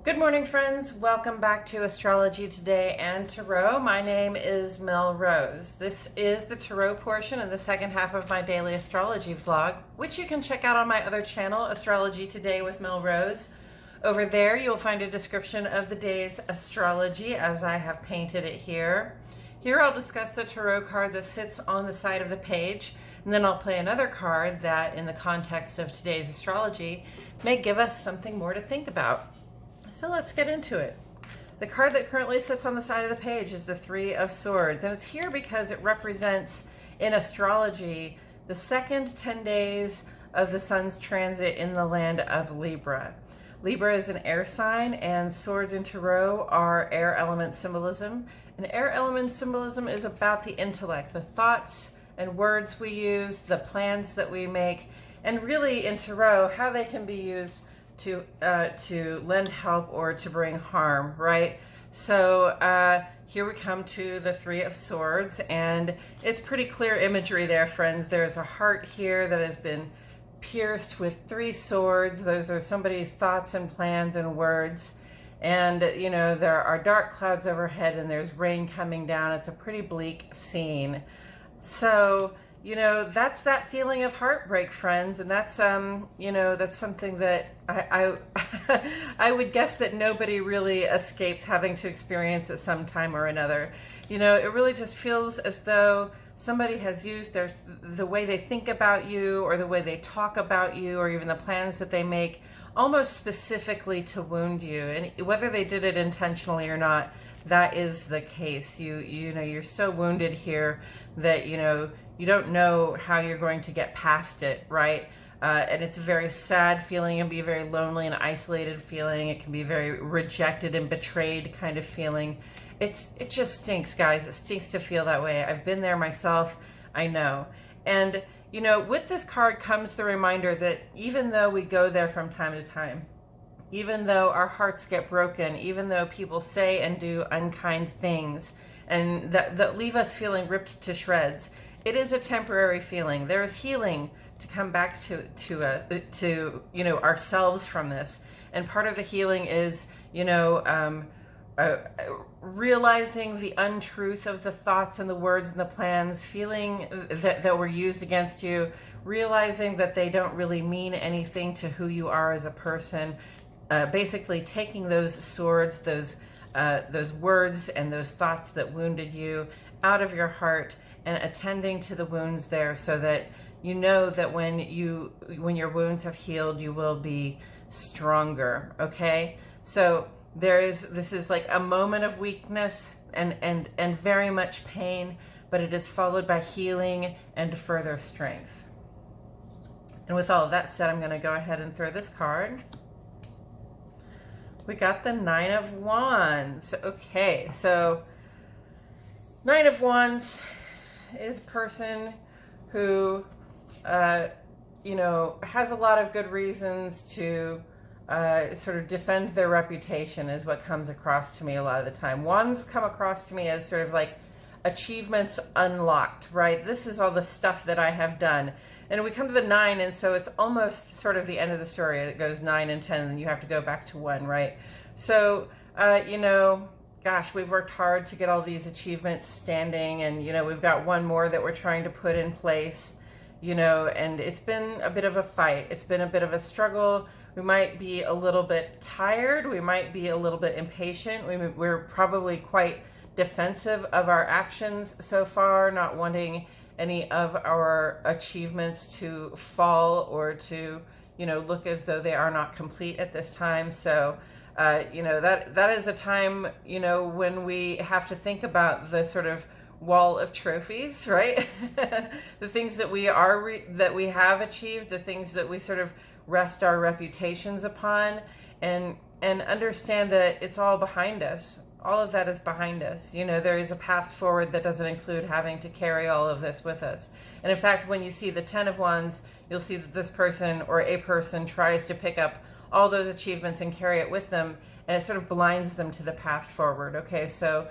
Good morning, friends. Welcome back to Astrology Today and Tarot. My name is Mel Rose. This is the Tarot portion and the second half of my daily astrology vlog, which you can check out on my other channel, Astrology Today with Mel Rose. Over there, you'll find a description of the day's astrology as I have painted it here. Here I'll discuss the tarot card that sits on the side of the page, and then I'll play another card that, in the context of today's astrology, may give us something more to think about. So let's get into it. The card that currently sits on the side of the page is the Three of Swords, and it's here because it represents, in astrology, the second 10 days of the sun's transit in the land of Libra. Libra is an air sign, and swords in tarot are air element symbolism. And air element symbolism is about the intellect, the thoughts and words we use, the plans that we make, and really in tarot, how they can be used to lend help or to bring harm, right? So here we come to the Three of Swords, and it's pretty clear imagery there, friends. There's a heart here that has been pierced with three swords. Those are somebody's thoughts and plans and words. And, you know, there are dark clouds overhead and there's rain coming down. It's a pretty bleak scene. So, you know, that's that feeling of heartbreak, friends, and that's you know, that's something that I I would guess that nobody really escapes having to experience at some time or another. You know, it really just feels as though somebody has used the way they think about you, or the way they talk about you, or even the plans that they make, almost specifically to wound you. And whether they did it intentionally or not, that is the case. You know, you're so wounded here that, you know, you don't know how you're going to get past it, right? And it's a very sad feeling. It can be a very lonely and isolated feeling. It can be a very rejected and betrayed kind of feeling. It just stinks, guys. It stinks to feel that way. I've been there myself. I know. And, you know, with this card comes the reminder that even though we go there from time to time, even though our hearts get broken, even though people say and do unkind things and that leave us feeling ripped to shreds, it is a temporary feeling. There is healing to come back to you know, ourselves from this. And part of the healing is, you know, realizing the untruth of the thoughts and the words and the plans, feeling that were used against you, realizing that they don't really mean anything to who you are as a person. Basically taking those swords, those words and those thoughts that wounded you out of your heart and attending to the wounds there, so that you know that when your wounds have healed, you will be stronger. Okay, so this is like a moment of weakness and very much pain, but it is followed by healing and further strength. And with all of that said, I'm going to go ahead and throw this card. We got the Nine of Wands. Okay, so Nine of Wands is a person who, you know, has a lot of good reasons to sort of defend their reputation, is what comes across to me a lot of the time. Wands come across to me as sort of like achievements unlocked, right? This is all the stuff that I have done. And we come to the 9, and so it's almost sort of the end of the story. It goes 9 and 10, and you have to go back to 1, right? So, you know, gosh, we've worked hard to get all these achievements standing, and, you know, we've got one more that we're trying to put in place, you know, and it's been a bit of a fight. It's been a bit of a struggle. We might be a little bit tired. We might be a little bit impatient. We're probably quite defensive of our actions so far, not wanting any of our achievements to fall or to, you know, look as though they are not complete at this time. So, you know, that is a time, you know, when we have to think about the sort of wall of trophies, right? The things that we have achieved, the things that we sort of rest our reputations upon, and understand that it's all behind us. All of that is behind us. You know, there is a path forward that doesn't include having to carry all of this with us. And in fact, when you see the Ten of Wands, you'll see that this person or a person tries to pick up all those achievements and carry it with them, and it sort of blinds them to the path forward. Okay, so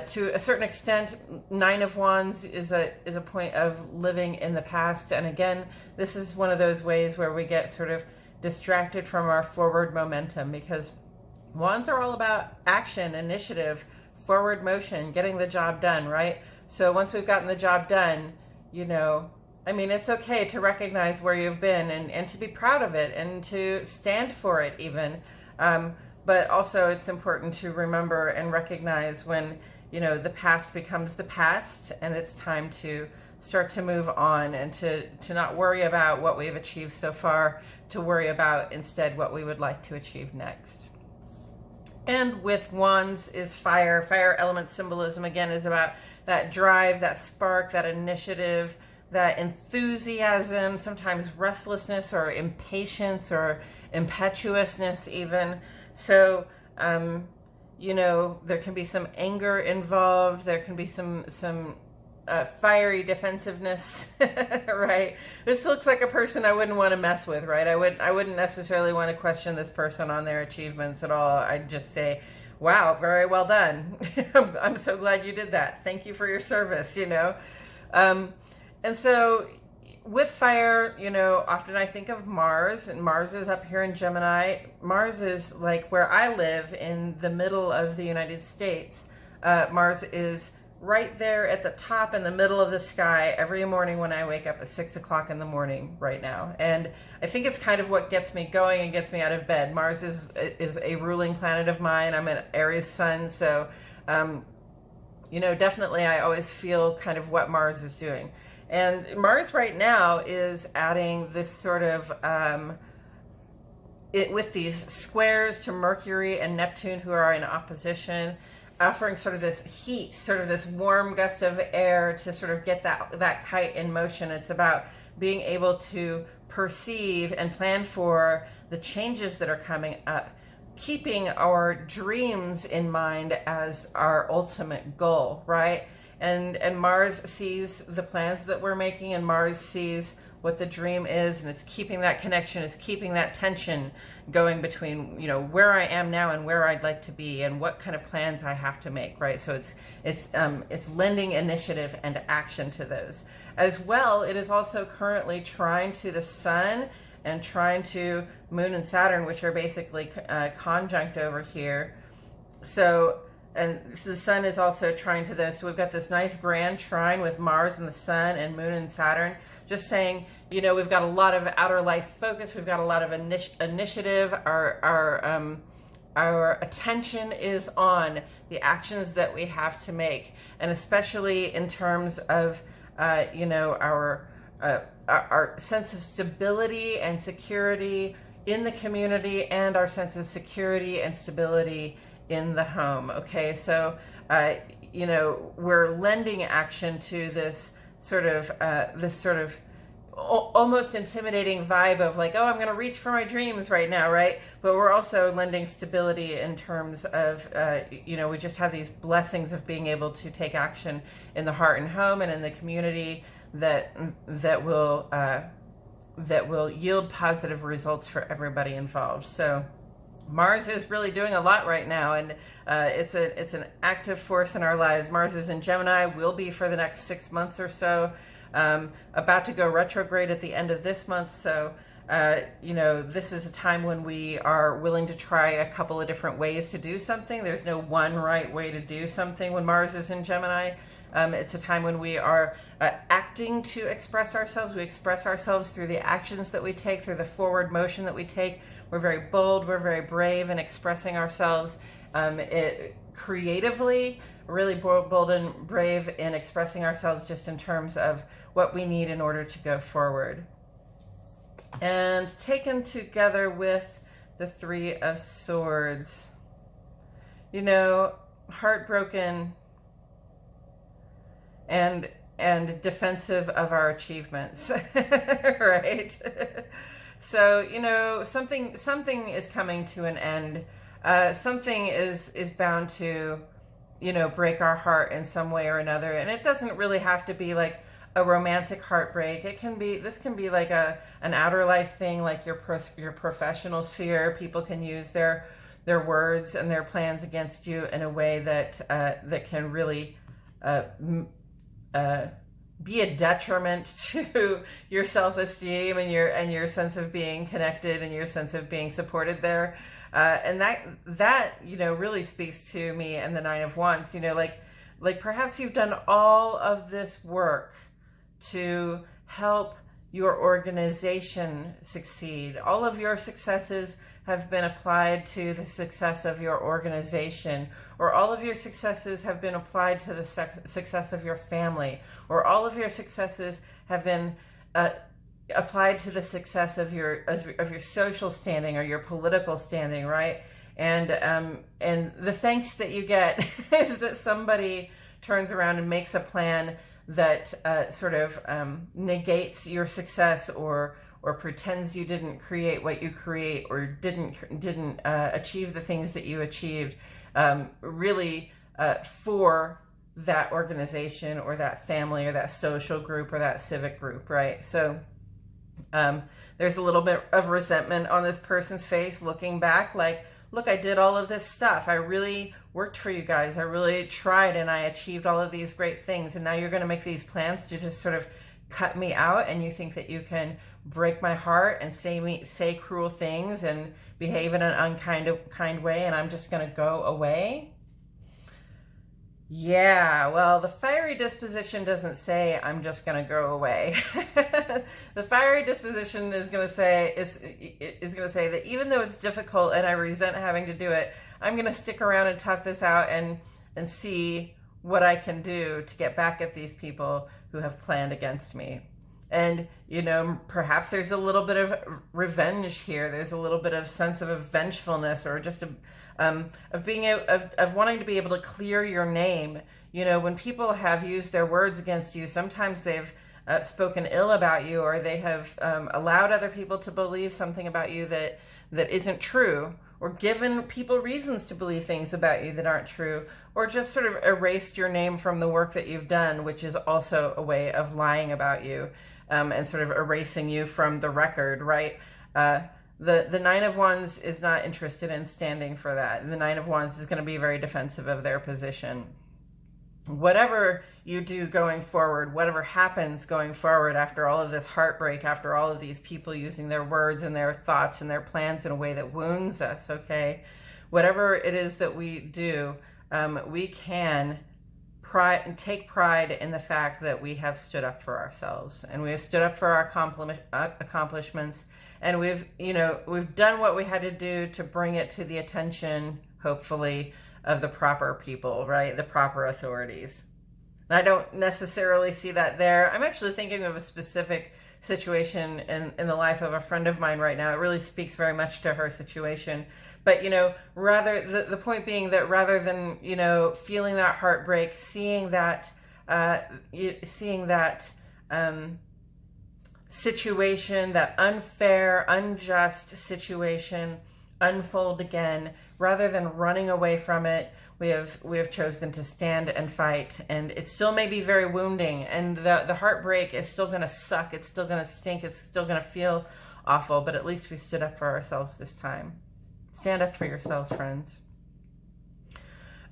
to a certain extent, Nine of Wands is a point of living in the past. And again, this is one of those ways where we get sort of distracted from our forward momentum, because Wands are all about action, initiative, forward motion, getting the job done, right? So once we've gotten the job done, you know, I mean, it's okay to recognize where you've been and to be proud of it and to stand for it even. But also it's important to remember and recognize when, you know, the past becomes the past and it's time to start to move on and to not worry about what we've achieved so far, to worry about instead what we would like to achieve next. And with Wands is fire. Fire element symbolism, again, is about that drive, that spark, that initiative, that enthusiasm, sometimes restlessness or impatience or impetuousness even. So, you know, there can be some anger involved. There can be some fiery defensiveness, right? This looks like a person I wouldn't want to mess with, right? I wouldn't necessarily want to question this person on their achievements at all. I'd just say, wow, very well done. I'm so glad you did that. Thank you for your service, you know? And so with fire, you know, often I think of Mars, and Mars is up here in Gemini. Mars is like where I live in the middle of the United States. Mars is right there at the top in the middle of the sky every morning when I wake up at 6 o'clock in the morning right now. And I think it's kind of what gets me going and gets me out of bed. Mars is a ruling planet of mine. I'm an Aries sun, so, you know, definitely I always feel kind of what Mars is doing. And Mars right now is adding this sort of, with these squares to Mercury and Neptune who are in opposition, offering sort of this heat, sort of this warm gust of air to sort of get that kite in motion. It's about being able to perceive and plan for the changes that are coming up, keeping our dreams in mind as our ultimate goal, right? And Mars sees the plans that we're making, and Mars sees what the dream is, and it's keeping that connection, it's keeping that tension going between, you know, where I am now and where I'd like to be and what kind of plans I have to make, right? So it's lending initiative and action to those. As well, it is also currently trine to the Sun and trine to Moon and Saturn, which are basically conjunct over here. So, and the Sun is also trine to those. So we've got this nice grand trine with Mars and the Sun and Moon and Saturn, just saying, you know, we've got a lot of outer life focus. We've got a lot of initiative. Our attention is on the actions that we have to make. And especially in terms of, you know, our sense of stability and security in the community and our sense of security and stability in the home. Okay, so you know, we're lending action to this sort of almost intimidating vibe of like, oh, I'm going to reach for my dreams right now, right? But we're also lending stability in terms of, you know, we just have these blessings of being able to take action in the heart and home and in the community that will yield positive results for everybody involved. So Mars is really doing a lot right now, and it's an active force in our lives. Mars is in Gemini, will be for the next 6 months or so, about to go retrograde at the end of this month. So, you know, this is a time when we are willing to try a couple of different ways to do something. There's no one right way to do something when Mars is in Gemini. It's a time when we are acting to express ourselves. We express ourselves through the actions that we take, through the forward motion that we take. We're very bold, we're very brave in expressing ourselves creatively, really bold and brave in expressing ourselves just in terms of what we need in order to go forward. And taken together with the Three of Swords, you know, heartbroken and defensive of our achievements, right? So, you know, something is coming to an end. Something is bound to, you know, break our heart in some way or another. And it doesn't really have to be like a romantic heartbreak. This can be like an outer life thing, like your professional sphere. People can use their words and their plans against you in a way that that can really be a detriment to your self-esteem and your sense of being connected and your sense of being supported there. And that really speaks to me and the Nine of Wands. Like perhaps you've done all of this work to help your organization succeed. All of your successes have been applied to the success of your organization, or all of your successes have been applied to the success of your family, or all of your successes have been applied to the success of your social standing or your political standing, right? And the thanks that you get is that somebody turns around and makes a plan that sort of negates your success, or pretends you didn't create what you create, or didn't achieve the things that you achieved, really for that organization or that family or that social group or that civic group, right? So there's a little bit of resentment on this person's face looking back, like, look, I did all of this stuff. I really worked for you guys. I really tried, and I achieved all of these great things. And now you're going to make these plans to just sort of cut me out, and you think that you can break my heart and say cruel things and behave in an unkind way, and I'm just going to go away? Yeah, well, the fiery disposition doesn't say I'm just going to go away. The fiery disposition is going to say that even though it's difficult and I resent having to do it, I'm going to stick around and tough this out and see what I can do to get back at these people who have planned against me. And, perhaps there's a little bit of revenge here. There's a little bit of sense of vengefulness, or just of wanting to be able to clear your name. When people have used their words against you, sometimes they've spoken ill about you, or they have allowed other people to believe something about you that isn't true, or given people reasons to believe things about you that aren't true, or just sort of erased your name from the work that you've done, which is also a way of lying about you, and sort of erasing you from the record, right? The Nine of Wands is not interested in standing for that. The Nine of Wands is going to be very defensive of their position. Whatever you do going forward, whatever happens going forward after all of this heartbreak, after all of these people using their words and their thoughts and their plans in a way that wounds us, okay? Whatever it is that we do, we can take pride in the fact that we have stood up for ourselves, and we have stood up for our accomplishments, and we've done what we had to do to bring it to the attention, hopefully, of the proper people, right? The proper authorities. And I don't necessarily see that there. I'm actually thinking of a specific situation in the life of a friend of mine right now. It really speaks very much to her situation. But, rather, the point being that rather than, feeling that heartbreak, seeing that situation, that unfair, unjust situation unfold again, rather than running away from it, we have chosen to stand and fight. And it still may be very wounding, and the heartbreak is still going to suck. It's still going to stink. It's still going to feel awful, but at least we stood up for ourselves this time. Stand up for yourselves, friends.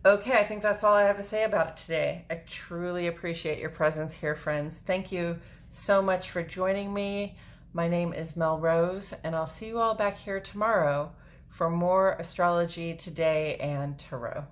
Okay, I think that's all I have to say about it today. I truly appreciate your presence here, friends. Thank you so much for joining me. My name is Mel Rose, and I'll see you all back here tomorrow for more Astrology Today and Tarot.